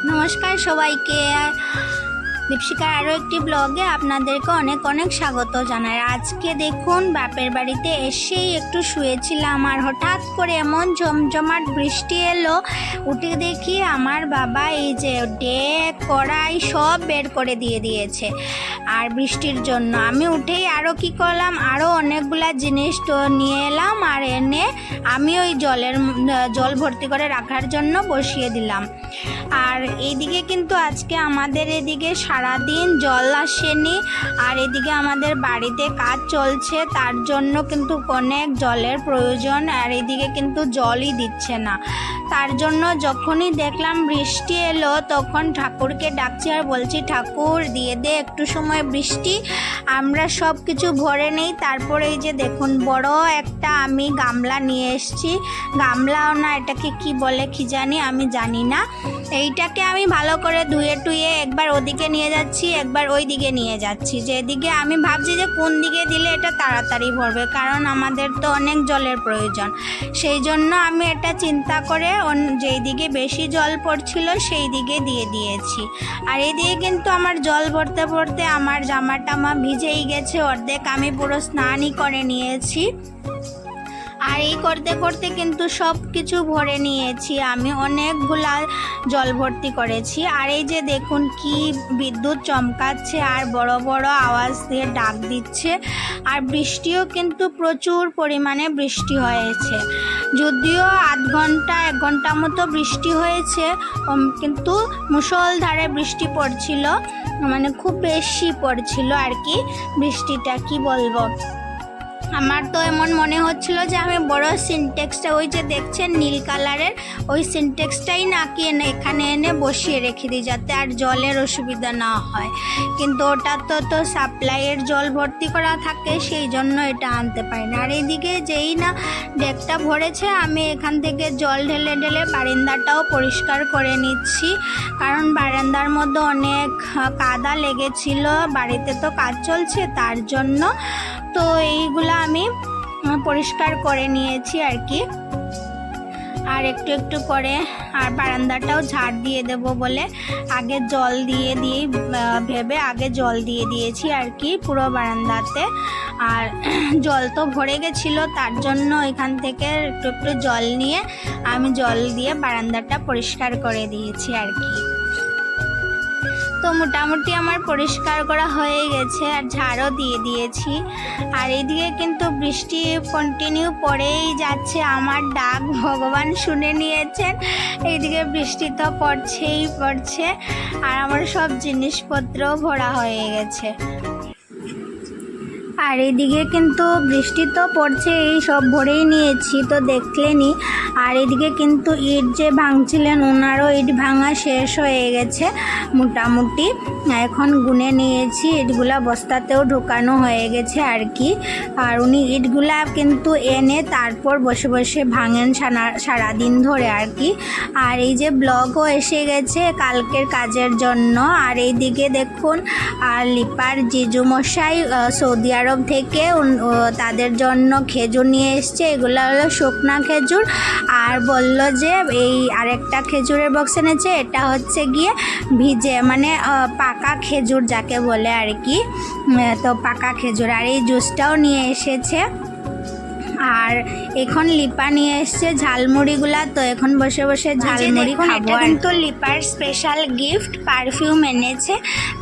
নমস্কার সবাইকে। দীপশিকার আরও একটি ব্লগে আপনাদেরকে অনেক অনেক স্বাগত জানাই। আজকে দেখুন বাপের বাড়িতে এসেই একটু শুয়েছিলাম আর হঠাৎ করে এমন ঝমঝমাট বৃষ্টি এলো। উঠে দেখি আমার বাবা এই যে ডেক কড়াই সব বের করে দিয়েছে আর বৃষ্টির জন্য। আমি উঠেই আরও কি করলাম, আরও অনেকগুলা জিনিস তো নিয়ে এলাম আর এনে আমি ওই জল ভর্তি করে রাখার জন্য বসিয়ে দিলাম। আর এইদিকে কিন্তু আজকে আমাদের এদিকে সারাদিন জল আসেনি আর এদিকে আমাদের বাড়িতে কাজ চলছে, তার জন্য কিন্তু অনেক জলের প্রয়োজন আর এদিকে কিন্তু জলই দিচ্ছে না। তার জন্য যখনই দেখলাম বৃষ্টি এলো তখন ঠাকুরকে ডাকছি আর বলছি, ঠাকুর দিয়ে দে একটু সময় বৃষ্টি, আমরা সব কিছু ভরে নেই। তারপরে এই যে দেখুন বড় একটা আমি গামলা নিয়ে এসেছি, গামলাও না এটাকে কি বলে কি জানি, আমি জানি না। এইটাকে আমি ভালো করে ধুয়ে টুয়ে একবার ওদিকে নিয়ে যাচ্ছি একবার ওই দিকে নিয়ে যাচ্ছি, যেদিকে আমি ভাবছি যে কোন দিকে দিলে এটা তাড়াতাড়ি ভরবে, কারণ আমাদের তো অনেক জলের প্রয়োজন। সেই জন্য আমি এটা চিন্তা করে যেই দিকে বেশি জল পড়ছিল সেই দিকে দিয়ে দিয়েছি। আর এদিকে কিন্তু আমার জল ভরতে ভরতে আমার জামা টামা ভিজেই গেছে অর্ধেক, আমি পুরো স্নানই করে নিয়েছি। আর এই করতে করতে কিন্তু সব কিছু ভরে নিয়েছি, আমি অনেকগুলা জল ভর্তি করেছি। আর এই যে দেখুন কি বিদ্যুৎ চমকাচ্ছে আর বড় বড় আওয়াজ দিয়ে ডাক দিচ্ছে। আর বৃষ্টিও কিন্তু প্রচুর পরিমাণে বৃষ্টি হয়েছে, যদিও আধ ঘন্টা 1 ঘন্টা মতো বৃষ্টি হয়েছে, কিন্তু মুষলধারে বৃষ্টি পড়ছিল, মানে খুব বেশি পড়ছিল আর কি বৃষ্টিটা, কি বলবো। আমার তো এমন মনে হচ্ছিল যে আমি বড় সিনটেক্সটা, ওই যে দেখছেন নীল কালারের ওই সিনটেক্সটাই নাকি এখানে এনে বসিয়ে রেখে দিই যাতে আর জলের অসুবিধা না হয়, কিন্তু ওটা তো সাপ্লাইয়ের জল ভর্তি করা থাকে, সেই জন্য এটা আনতে পারি না। আর এইদিকে যেই না ডেকটা ভরেছে আমি এখান থেকে জল ঢেলে ঢেলে বারান্দাটাও পরিষ্কার করে নিচ্ছি, কারণ বারান্দার মধ্যে অনেক কাদা লেগেছিল, বাড়িতে তো কাজ চলছে তার জন্য। তো এইগুলো আমি পরিষ্কার করে নিয়েছি আর কি, আর একটু একটু করে। আর বারান্দাটাও ঝাড় দিয়ে দেব বলে আগে জল দিয়ে ভেবে আগে জল দিয়ে দিয়েছি আর কি পুরো বারান্দাতে। আর জল তো ভরে গেছিলো, তার জন্য এখান থেকে একটু একটু জল নিয়ে আমি জল দিয়ে বারান্দাটা পরিষ্কার করে দিয়েছি আর কি। তো মোটামুটি আমার পরিষ্কার করা হয়ে গেছে আর ঝাড়ও দিয়ে দিয়েছি। আর এদিকে কিন্তু বৃষ্টি কন্টিনিউ পড়েই যাচ্ছে, আমার ডাক ভগবান শুনে নিয়েছেন। এইদিকে বৃষ্টি তো পড়ছে আর আমার সব জিনিসপত্রও ভরা হয়ে গেছে। আর এদিকে কিন্তু বৃষ্টি তো পড়ছে, এই সব ভরেই নিয়েছি তো দেখলেনি। আর এদিকে কিন্তু ইট যে ভাঙছিলেন ওনারও ইট ভাঙা শেষ হয়ে গেছে মোটামুটি, এখন গুনে নিয়েছি, ইটগুলা বস্তাতেও ঢোকানো হয়ে গেছে আর কি। আর উনি ইটগুলা কিন্তু এনে তারপর বসে বসে ভাঙেন সারাদিন ধরে আর কি। আর এই যে ব্লগও এসে গেছে কালকের কাজের জন্য। আর এইদিকে দেখুন আর লিপার জিজু মশাই সৌদি আরব থেকে তাদের জন্য খেজুর নিয়ে এসছে, এগুলো হলো শুকনা খেজুর। আর বলল যে এই আরেকটা খেজুরের বক্স এনেছে, এটা হচ্ছে গিয়ে ভিজে মানে পাকা খেজুর যাকে বলে আর কি, তো পাকা খেজুর। আর এই জুসটাও নিয়ে এসেছে। আর এখন লিপা নিয়ে এসছে ঝালমুড়িগুলা, তো এখন বসে বসে ঝালমুড়ি খাবো। কিন্তু লিপার স্পেশাল গিফট পারফিউম এনেছে,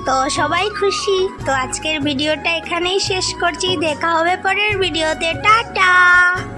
তো সবাই খুশি। তো আজকের ভিডিওটা এখানেই শেষ করছি, দেখা হবে পরের ভিডিওতে, টাটা।